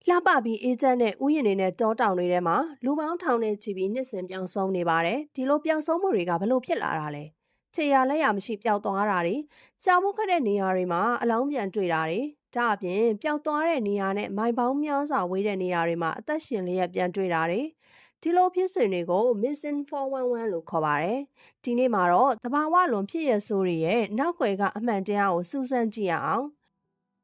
လှပပြီးအေးချမ်းတဲ့ဥယျာဉ်တွေနဲ့တောတောင်တွေထဲမှာလူပေါင်းထောင်နဲ့ချီပြီးနှစ်စဉ်ပျောက်ဆုံးနေပါတယ်။ဒီလိုပျောက်ဆုံးမှုတွေကဘလို့ဖြစ်လာတာလဲ။ခြေရလက်ရမရှိပျောက်သွားတာတွေရှားမှုခက်တဲ့နေရာတွေမှာအလောင်းပြန်တွေ့တာတွေဒါအပြင်ပျောက်သွားတဲ့နေရာနဲ့မိုင်ပေါင်းများစွာဝေးတဲ့နေရာတွေမှာအသက်ရှင်လျက်ပြန်တွေ့တာတွေဒီလိုဖြစ်စဉ်တွေကို Missing 411လို့ခေါ်ပါတယ်။ဒီနေ့မှာတော့တဘာဝလွန်ဖြစ်ရဆိုးတွေရဲ့နောက်ွယ်ကအမှန်တရားကိုစူးစမ်းကြည့်ရအောင်။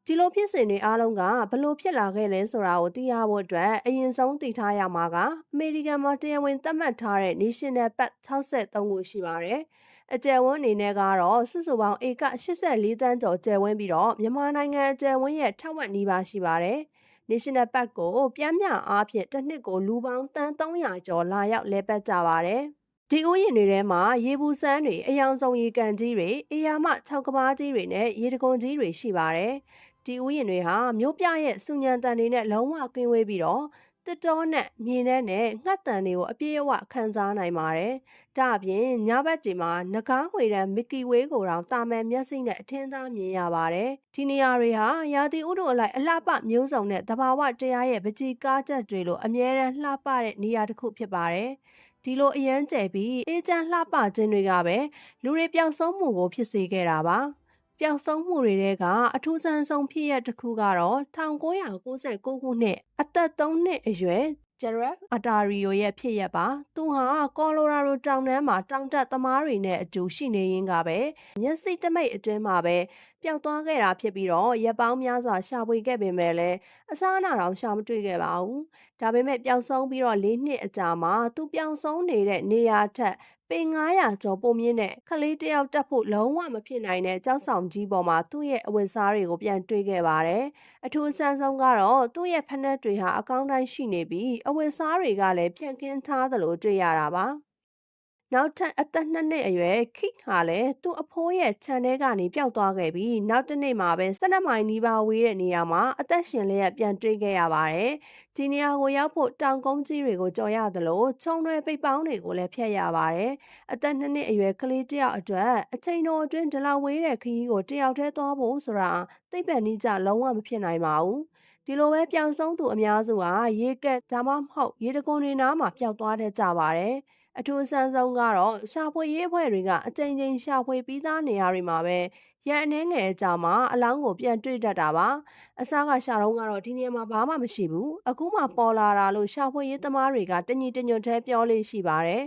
ဒီလိုဖြစ်စဉ်တွေအားလုံးကဘလို့ဖြစ်လာခဲ့လဲဆိုတာကိုသိရဖို့အတွက်အရင်ဆုံးသိထားရမှာကအမေရိကန်မှာတရားဝင်သတ်မှတ်ထားတဲ့ National Park 63ခုရှိပါတယ်။အကျယ်ဝန်းအနေနဲ့ကတော့စုစုပေါင်းဧက84တန်းကျော်ကျယ်ဝန်းပြီးတော့မြန်မာနိုင်ငံအကျယ်ဝန်းရဲ့ထက်ဝက်နီးပါးရှိပါတယ်။ National Park ကိုပြန်မြအားဖြင့်တစ်နှစ်ကိုလူပေါင်းတန်း300ကျော်လာရောက်လဲပတ်ကြပါတယ်။ဒီဥယျာဉ်တွေထဲမှာရေဘူးစမ်းတွေအယောင်စုံရေကန်ကြီးတွေအေယာမ6ကဘာကြီးတွေနဲ့ရေတံခွန်ကြီးတွေရှိပါတယ်။ဒီဥယျာဉ်တွေဟာမြို့ပြရဲ့စူညံတန်တွေနဲ့လုံးဝကင်းဝေးပြီးတော့တစ်တောနဲ့မြေနဲ့ငှက်တန်တွေကိုအပြည့်အဝခံစားနိုင်ပါတယ်။ဒါအပြင်ညဘက်တွေမှာငကားငွေတန်းမီကီဝေးကိုတောင်တာမန်မျက်စိနဲ့အထင်သာမြင်ရပါတယ်။ဒီနေရာတွေဟာရာသီဥတုအလိုက်အလှပမျိုးစုံနဲ့တဘာဝတရားရဲ့ပကြီကားချက်တွေလိုအမြဲတမ်းလှပတဲ့နေရာတစ်ခုဖြစ်ပါတယ်။ဒီလိုအရန်ကျယ်ပြီးအေးချမ်းလှပခြင်းတွေကပဲလူတွေပျောက်ဆုံးမှုကိုဖြစ်စေခဲ့တာပါ။ပျောက်ဆုံးမှုတွေထဲကအထူးဆန်းဆုံးဖြစ်ရပ်တစ်ခုကတော့1996ခုနှစ်အသက်3နှစ်အရွယ် Gerard Atario ရဲ့ဖြစ်ရပ်ပါ။သူဟာကော်လိုရာဒိုတောင်တန်းမှာတောင်တက်သမားတွေနဲ့အတူရှိနေရင်းကပဲမျက်စိတမိတ်အတွင်းမှာပဲပျောက်သွားခဲ့တာဖြစ်ပြီးတော့ရပ်ပေါင်းများစွာရှာဖွေခဲ့ပေမဲ့လည်းအစားအနာတောင်ရှာမတွေ့ခဲ့ပါဘူး။ဒါပေမဲ့ပျောက်ဆုံးပြီးတော့4နှစ်အကြာမှာသူပျောက်ဆုံးနေတဲ့နေရာထက်ပေ900ကျော်ပုံမြင့်တဲ့ခလေးတယောက်တက်ဖို့လုံးဝမဖြစ်နိုင်တဲ့ကြောက်ဆောင်ကြီးပေါ်မှာသူ့ရဲ့အဝတ်စားတွေကိုပြန်တွေ့ခဲ့ပါတယ်။အထူးအဆန်းဆုံးကတော့သူ့ရဲ့ဖနက်တွေဟာအကောင်းတိုင်းရှိနေပြီးအဝတ်စားတွေကလည်းဖြန့်ကင်းထားသလိုတွေ့ရတာပါ။နောက်ထပ်အသက်2နှစ်အရွယ်ခိဟာလည်းသူ့အဖိုးရဲ့ခြံထဲကနေပျောက်သွားခဲ့ပြီးနောက်တစ်နေ့မှာပဲ12မိုင်နီးပါးဝေးတဲ့နေရာမှာအသက်ရှင်လျက်ပြန်တွေ့ခဲ့ရပါတယ်။ဒီနေရာကိုရောက်ဖို့တောင်ကုန်းကြီးတွေကိုကြော်ရသလိုခြုံတွေပိတ်ပေါင်းတွေကိုလည်းဖျက်ရပါတယ်။အသက်2နှစ်အရွယ်ကလေးတစ်ယောက်အတွက်အချိန်တော်အတွင်းဒီလောက်ဝေးတဲ့ခရီးကိုတစ်ယောက်တည်းသွားဖို့ဆိုတာသိပ္ပံနည်းကျလုံးဝမဖြစ်နိုင်ပါဘူး။ဒီလိုပဲပျောက်ဆုံးသူအများစုဟာရေကက်ဒါမှမဟုတ်ရေတံခွန်တွေနားမှာပျောက်သွားတတ်ကြပါတယ်။အထူးအဆန်းဆုံးကတော့ရှာဖွေရေးအဖွဲ့တွေကအကြိမ်ကြိမ်ရှာဖွေပြီးသားနေရာတွေမှာပဲရန်အနေငယ်အကြာမှာအလောင်းကိုပြန်တွေ့တတ်တာပါအစားကရှာတော့ကတော့ဒီနေရာမှာဘာမှမရှိဘူးအခုမှပေါ်လာတာလို့ရှာဖွေရေးသမားတွေကတညီတညွတ်သေးပြောလေးရှိပါတယ်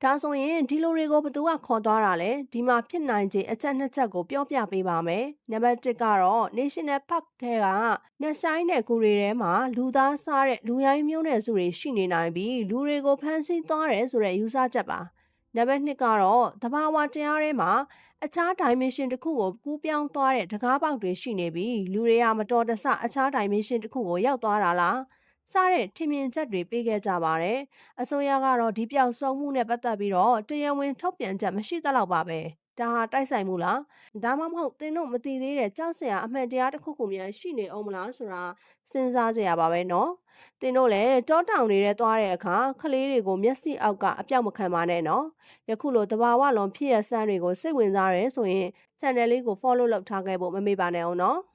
ဒါဆိုရင်ဒီလိုတွေကိုဘသူကခေါ်သွားတာလဲဒီမှာဖြစ်နိုင်ခြေအချက်2ချက်ကိုပြောပြပေးပါမယ်နံပါတ်1ကတော့ National Park ထဲကနက်ဆိုင်တဲ့ကူတွေထဲမှာလူသားစားတဲ့လူရိုင်းမျိုးနွယ်စုတွေရှိနေနိုင်ပြီးလူတွေကိုဖမ်းဆီးသွားတယ်ဆိုတဲ့ယူဆချက်ပါနံပါတ်2ကတော့တဘာဝတရားထဲမှာအခြား dimension တစ်ခုကိုကူးပြောင်းသွားတဲ့တကားပေါက်တွေရှိနေပြီးလူတွေကမတော်တဆအခြား dimension တစ်ခုကိုရောက်သွားတာလားစတဲ့ထင်မြင်ချက်တွေပေးခဲ့ကြပါတယ်။အစိုးရကတော့ဒီပျောက်ဆုံးမှုနဲ့ပတ်သက်ပြီးတော့တရားဝင်ထုတ်ပြန်ချက်မရှိသလောက်ပါပဲ။ဒါဟာတိုက်ဆိုင်မှုလား။ဒါမှမဟုတ်သင်တို့မသိသေးတဲ့ကြောက်စရာအမှန်တရားတစ်ခုခုများရှိနေအောင်မလားဆိုတာစဉ်းစားကြရပါပဲနော်။သင်တို့လည်းတောတောင်တွေထဲသွားတဲ့အခါခလေးတွေကိုမျက်စိအောက်ကအပြောက်မခံပါနဲ့နော်။ယခုလိုတဘာဝလွန်ဖြစ်ရဆန်းတွေကိုစိတ်ဝင်စားရဲဆိုရင် channel လေးကို follow လုပ်ထားခဲ့ဖို့မမေ့ပါနဲ့အောင်နော်။